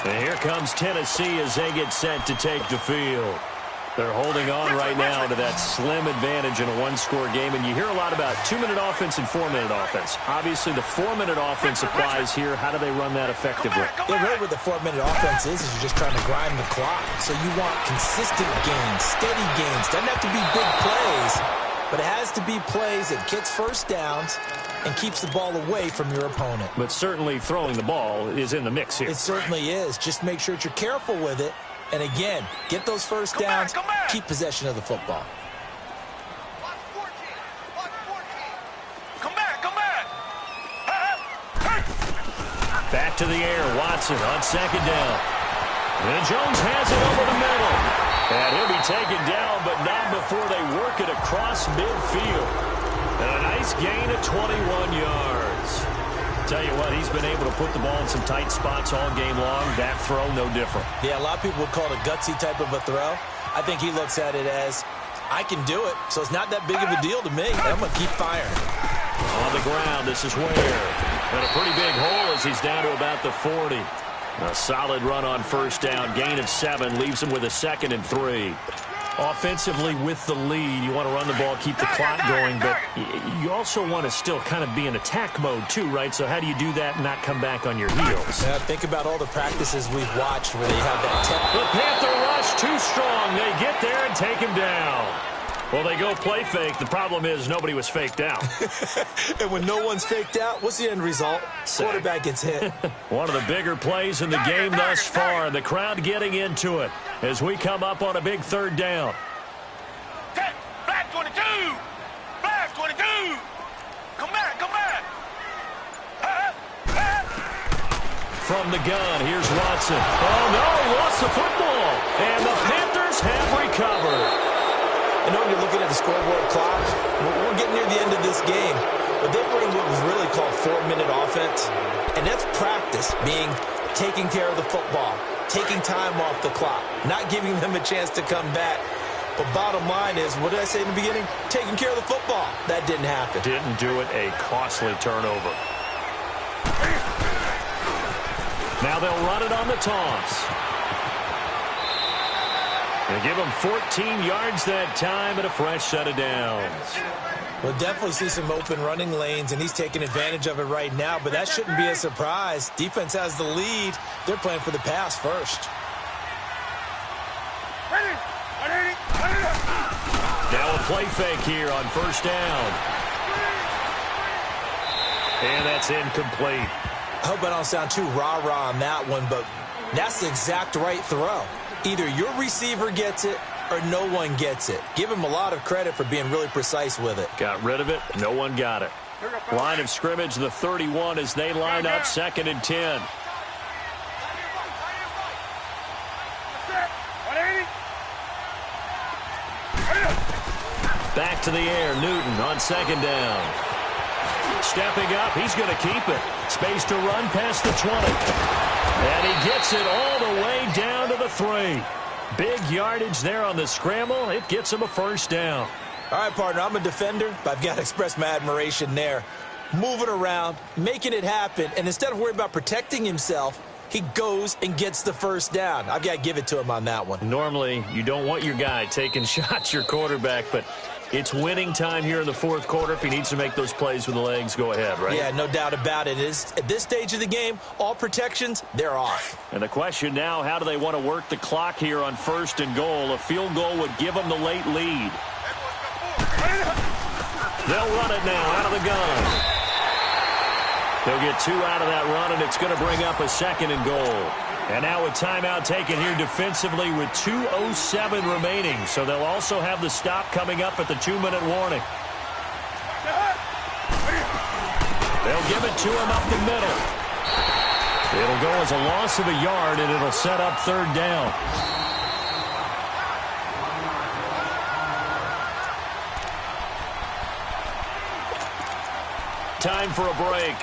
And here comes Tennessee as they get set to take the field. They're holding on right now to that slim advantage in a 1-score game. And you hear a lot about 2-minute offense and 4-minute offense. Obviously, the 4-minute offense applies here. How do they run that effectively? Yeah, really what the 4-minute offense is you're just trying to grind the clock. So you want consistent gains, steady gains. Doesn't have to be big plays, but it has to be plays that gets first downs and keeps the ball away from your opponent. But certainly throwing the ball is in the mix here. It certainly is. Just make sure that you're careful with it. And again, get those first downs, keep possession of the football. Come back. Back to the air, Watson on second down. And Jones has it over the middle. And he'll be taken down, but not before they work it across midfield. And a nice gain of 21 yards. Tell you what, he's been able to put the ball in some tight spots all game long. That throw, no different. Yeah, a lot of people would call it a gutsy type of a throw. I think he looks at it as, I can do it, so it's not that big of a deal to me. I'm going to keep firing. On the ground, this is Ware. And a pretty big hole as he's down to about the 40. A solid run on first down. Gain of 7 leaves him with a 2nd and 3. Offensively with the lead, you want to run the ball, keep the clock going, but you also want to still kind of be in attack mode too, right? So how do you do that and not come back on your heels? Yeah, think about all the practices we've watched where they have that The Panther rush too strong. They get there and take him down. Well, they go play fake. The problem is nobody was faked out. And when no one's faked out, what's the end result? Quarterback gets hit. One of the bigger plays in the game thus far. The crowd getting into it as we come up on a big 3rd down. Flag 22! Flag 22! Come back, come back! From the gun, here's Watson. Oh, no, lost the football. And the Panthers have recovered. I know when you're looking at the scoreboard clock, we're getting near the end of this game, but they bring what was really called 4-minute offense, and that's practice, being taking care of the football, taking time off the clock, not giving them a chance to come back. But bottom line is, what did I say in the beginning? Taking care of the football. That didn't happen. Didn't do it, a costly turnover. Now they'll run it on the toss. They give him 14 yards that time and a fresh set of downs. We'll definitely see some open running lanes, and he's taking advantage of it right now, but that shouldn't be a surprise. Defense has the lead. They're playing for the pass first. Now a play fake here on first down. And that's incomplete. I hope I don't sound too rah-rah on that one, but that's the exact right throw. Either your receiver gets it or no one gets it. Give him a lot of credit for being really precise with it. Got rid of it. No one got it. Line of scrimmage, the 31 as they line up 2nd and 10. Back to the air, Newton on 2nd down. Stepping up, he's going to keep it. Space to run past the 20. And he gets it all the way down to the 3. Big yardage there on the scramble. It gets him a first down. All right, partner, I'm a defender, but I've got to express my admiration there. Moving around, making it happen, and instead of worrying about protecting himself, he goes and gets the first down. I've got to give it to him on that one. Normally, you don't want your guy taking shots, your quarterback, but it's winning time here in the 4th quarter. If he needs to make those plays with the legs, go ahead, right? Yeah, no doubt about it. At this stage of the game, all protections, they're off. And the question now, how do they want to work the clock here on 1st and goal? A field goal would give them the late lead. They'll run it now out of the gun. They'll get 2 out of that run, and it's going to bring up a 2nd and goal. And now a timeout taken here defensively with 2:07 remaining. So they'll also have the stop coming up at the 2-minute warning. They'll give it to him up the middle. It'll go as a loss of a yard, and it'll set up 3rd down. Time for a break.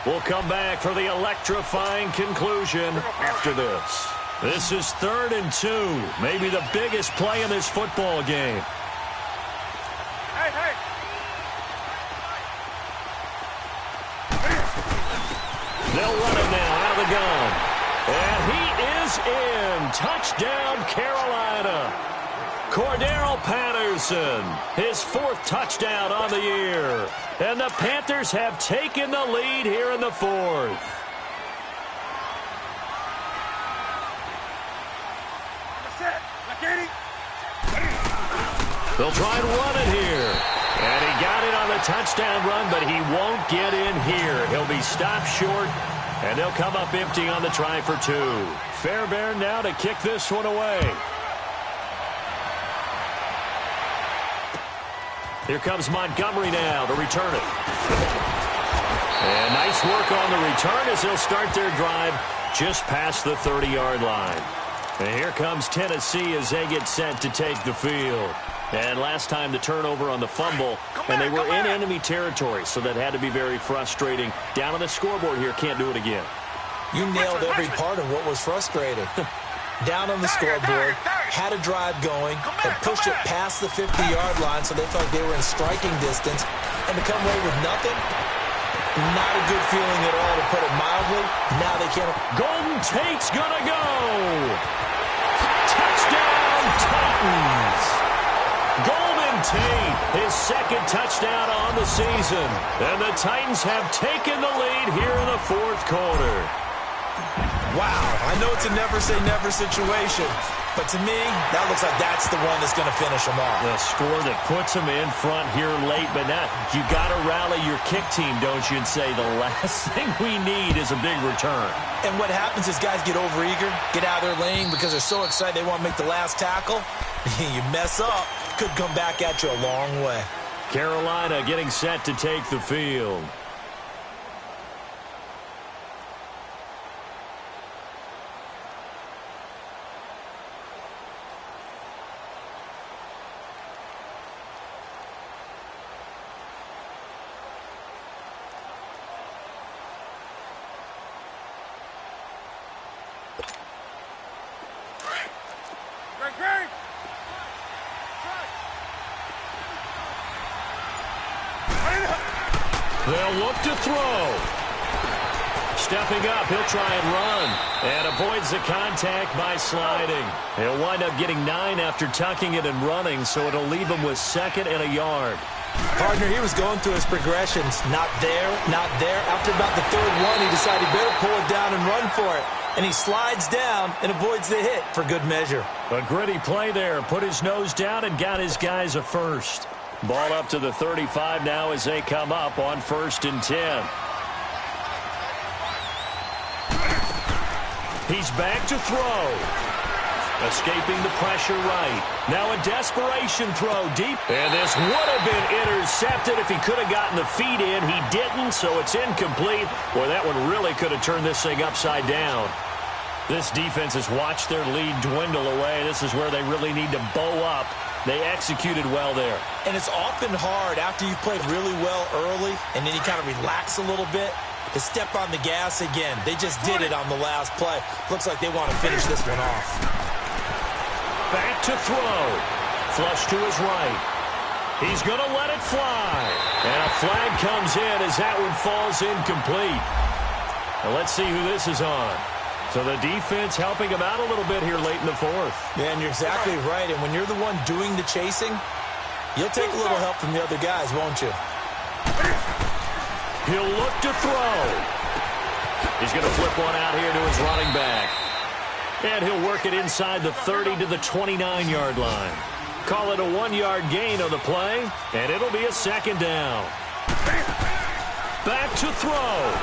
We'll come back for the electrifying conclusion after this. This is 3rd and 2. Maybe the biggest play in this football game. Hey. They'll run it now out of the gun. And he is in. Touchdown, Carolina. Cordarrelle Patterson, his 4th touchdown on the year. And the Panthers have taken the lead here in the 4th. They'll try and run it here. And he got it on the touchdown run, but he won't get in here. He'll be stopped short, and they'll come up empty on the try for 2. Fairbairn now to kick this one away. Here comes Montgomery now to return it. And nice work on the return as they'll start their drive just past the 30-yard line. And here comes Tennessee as they get set to take the field. And last time the turnover on the fumble, and they were in enemy territory, so that had to be very frustrating. Down on the scoreboard here, can't do it again. You nailed every part of what was frustrating. Down on the scoreboard, had a drive going, and pushed it past the 50-yard line so they felt like they were in striking distance, and to come away with nothing, not a good feeling at all, to put it mildly. Now they can't. Golden Tate's gonna go. Touchdown, Titans. Golden Tate, his second touchdown on the season. And the Titans have taken the lead here in the fourth quarter. Wow, I know it's a never-say-never situation, but to me, that looks like that's the one that's going to finish them off. The score that puts them in front here late, but now you got to rally your kick team, don't you, and say the last thing we need is a big return. And what happens is guys get overeager, get out of their lane because they're so excited they want to make the last tackle. You mess up, could come back at you a long way. Carolina getting set to take the field. They'll look to throw. Stepping up, he'll try and run. And avoids the contact by sliding. He'll wind up getting 9 after tucking it and running, so it'll leave him with 2nd and a yard. Partner, he was going through his progressions. Not there, not there. After about the 3rd one, he decided he better pull it down and run for it. And he slides down and avoids the hit for good measure. A gritty play there. Put his nose down and got his guys a first. Ball up to the 35 now as they come up on 1st and 10. He's back to throw. Escaping the pressure right. Now a desperation throw deep. And this would have been intercepted if he could have gotten the feet in. He didn't, so it's incomplete. Boy, that one really could have turned this thing upside down. This defense has watched their lead dwindle away. This is where they really need to bow up. They executed well there. And it's often hard after you've played really well early and then you kind of relax a little bit to step on the gas again. They just did it on the last play. Looks like they want to finish this one off. Back to throw. Flush to his right. He's going to let it fly. And a flag comes in as that one falls incomplete. Now let's see who this is on. So the defense helping him out a little bit here late in the 4th. Yeah, and you're exactly right. And when you're the one doing the chasing, you'll take a little help from the other guys, won't you? He'll look to throw. He's going to flip one out here to his running back. And he'll work it inside the 30 to the 29-yard line. Call it a 1-yard gain on the play, and it'll be a 2nd down. Back to throw.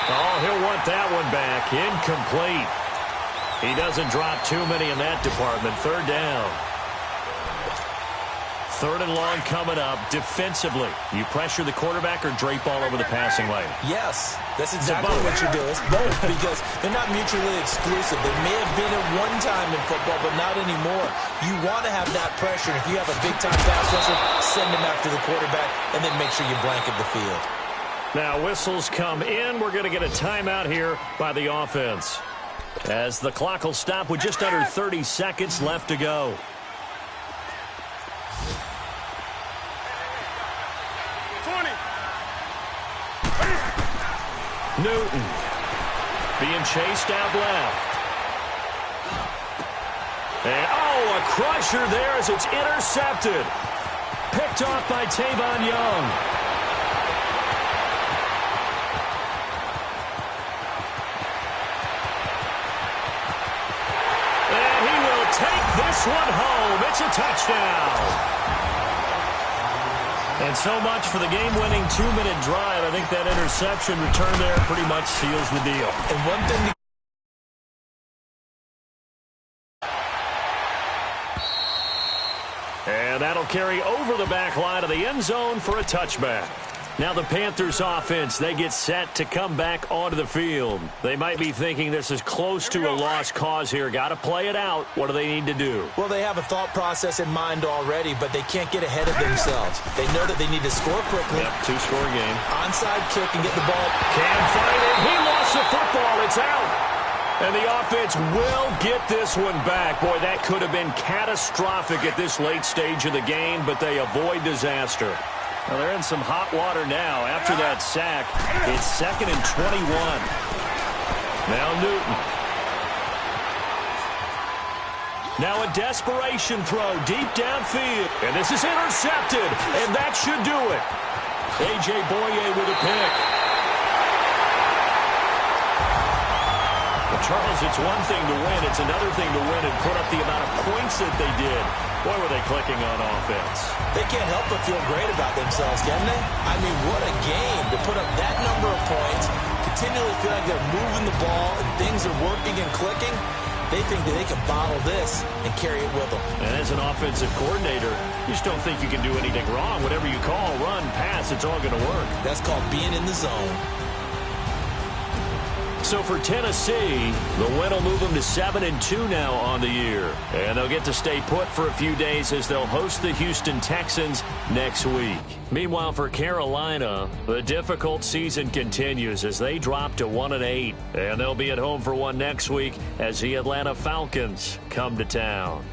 Oh, he'll want that one back. Incomplete. He doesn't drop too many in that department. 3rd down. 3rd and long coming up. Defensively, you pressure the quarterback or drape all over the passing lane? Yes, that's exactly what you do. It's both because they're not mutually exclusive. They may have been at one time in football, but not anymore. You want to have that pressure. If you have a big-time pass rusher, send him after the quarterback, and then make sure you blanket the field. Now whistles come in. We're going to get a timeout here by the offense, as the clock will stop with just under 30 seconds left to go. Newton being chased out left. And, oh, a crusher there as it's intercepted. Picked off by Tavon Young. And he will take this one home. It's a touchdown. And so much for the game-winning 2-minute drive. I think that interception return there pretty much seals the deal. And one thing and that'll carry over the back line of the end zone for a touchback. Now the Panthers offense, they get set to come back onto the field. They might be thinking this is close to a lost cause here. Got to play it out. What do they need to do? Well, they have a thought process in mind already, but they can't get ahead of themselves. They know that they need to score quickly. Yep, 2-score game. Onside kick and get the ball. Can't find it. He lost the football. ball. It's out. And the offense will get this one back. Boy, that could have been catastrophic at this late stage of the game, but they avoid disaster. Well, they're in some hot water now. After that sack, it's 2nd and 21. Now Newton. Now a desperation throw deep downfield. And this is intercepted, and that should do it. A.J. Boye with a pick. Charles, it's one thing to win. It's another thing to win and put up the amount of points that they did. Boy, were they clicking on offense. They can't help but feel great about themselves, can they? I mean, what a game to put up that number of points, continually feel like they're moving the ball and things are working and clicking. They think that they can bottle this and carry it with them. And as an offensive coordinator, you just don't think you can do anything wrong. Whatever you call, run, pass, it's all going to work. That's called being in the zone. So for Tennessee, the win will move them to 7-2 now on the year. And they'll get to stay put for a few days as they'll host the Houston Texans next week. Meanwhile, for Carolina, the difficult season continues as they drop to 1-8. And they'll be at home for one next week as the Atlanta Falcons come to town.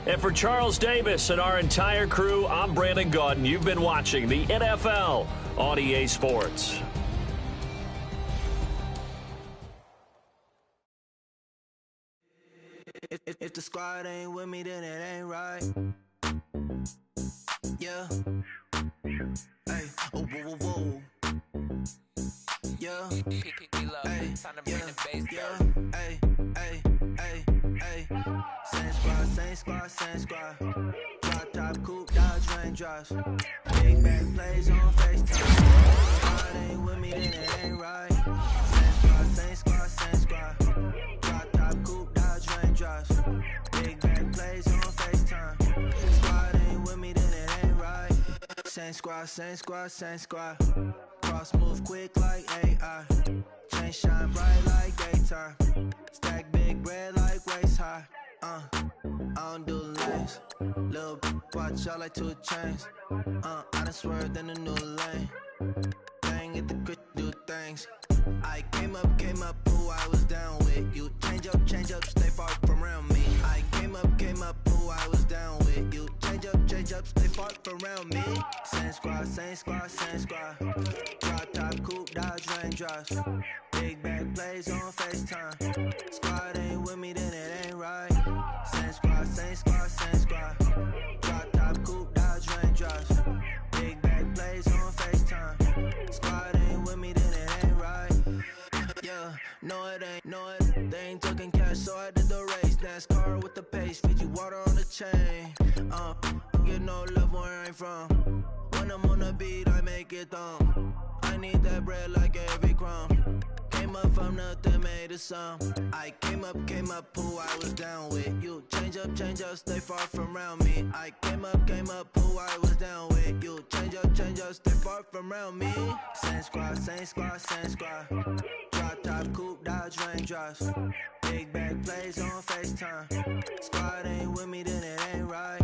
And for Charles Davis and our entire crew, I'm Brandon Gaudin. You've been watching the NFL on EA Sports. If the squad ain't with me, then it ain't right. Yeah. Hey. Oh, whoa, whoa, whoa. Yeah. Hey. Yeah. Hey. Hey. Hey. Hey. Same squad. Drop top, coupe, Dodge Raindrops. Big back plays on FaceTime. Squad ain't with me, then it ain't right. Same squad. Drop top, coupe, Dodge Raindrops. Big back plays on FaceTime. Squad ain't with me, then it ain't right. Same squad. Cross move quick like AI. Chain shine bright like daytime. Stack big bread like waist high. I don't do lanes. Little watch out like 2 chains. I done swerved in a new lane. Bang at the grit, do things. I came up, who I was down with. You change up, stay far from around me. I came up, who I was down with. You change up, stay far from around me. Same squad. Drop top, coupe, Dodge Raindrops. Big back plays on FaceTime. Squad ain't with me, then it ain't right. Same squad. Drop top, coupe, Dodge Raindrops. Big back plays on FaceTime. Squad ain't with me, then it ain't right. Yeah, no it ain't. They ain't talking cash, so I did the race. NASCAR with the pace, feed you water on the chain. Get no love where I'm from. When I'm on the beat, I make it thumb. I need that bread like every crumb. Came up from nothing, made a sum. I came up, who I was down with. You change up, stay far from around me. I came up, who I was down with. You change up, stay far from around me. Same squad. Drop top, coupe, Dodge Raindrops. Big back plays on FaceTime. Squad ain't with me, then it ain't right.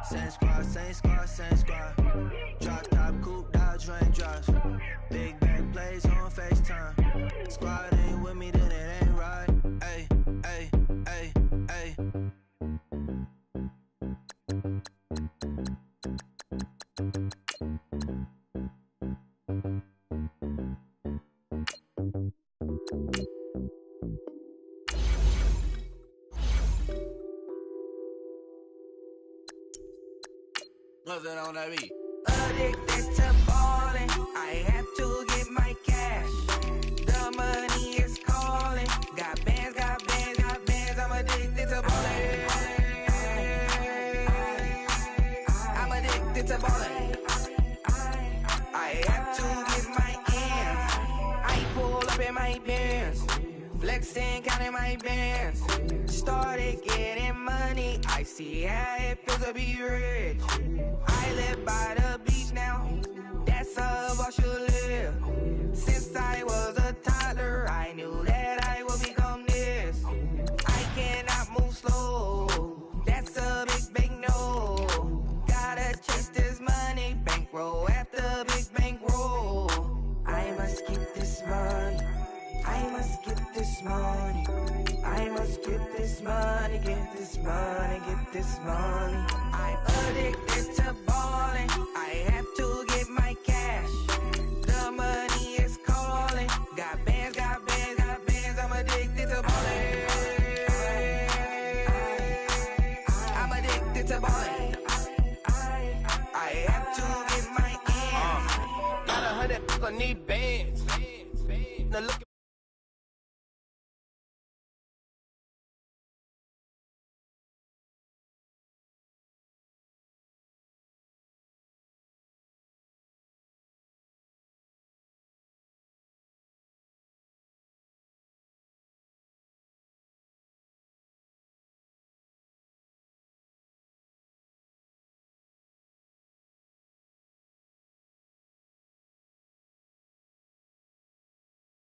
Same squad. Drop top, coupe, Dodge Raindrops. Big back plays on FaceTime. Squad ain't with me, then it ain't right. Ay. Nothing on that beat. Addicted to balling, I have to get my cash. The money is calling. Got bands, I'm addicted to balling. I'm addicted to balling. I have to get my ends. I pull up in my pants, flexing, counting my bands. Started getting money, I see how it feels to be rich. I live by the beach now, that's how I should live. Since I was a toddler, I knew that I would become this. I cannot move slow, that's a big no. Gotta chase this money, bankroll after big bankroll. I must keep this money, money, get this money, get this money. I'm addicted to balling. I have